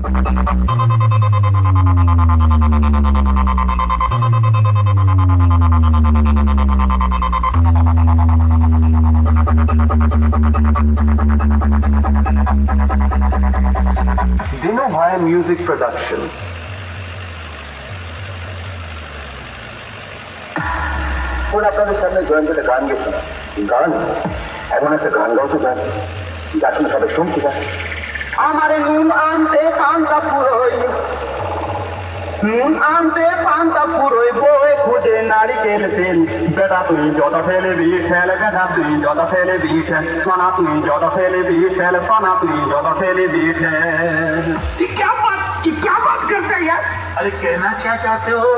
Dino Bhai Music Production. আপনাদের সামনে জয়ন্তটা গান গেছে না গান এমন একটা গান গাওতে যান যা শুনে সবাই শুনতে যান আমার নুন আনতে পান্তা পুরোই নুন আনতে পান্তা পুরোই বই খুঁজে নারিকেল তেল বেটা তুই যত ফেলে বিয়ে ফেল বেটা তুই যত ফেলে বিয়ে ফেল সোনা তুই যত ফেলে বিয়ে ফেল সোনা তুই যত ফেলে বিয়ে ফেল क्या बात करते हैं यार अरे कहना क्या चाहते हो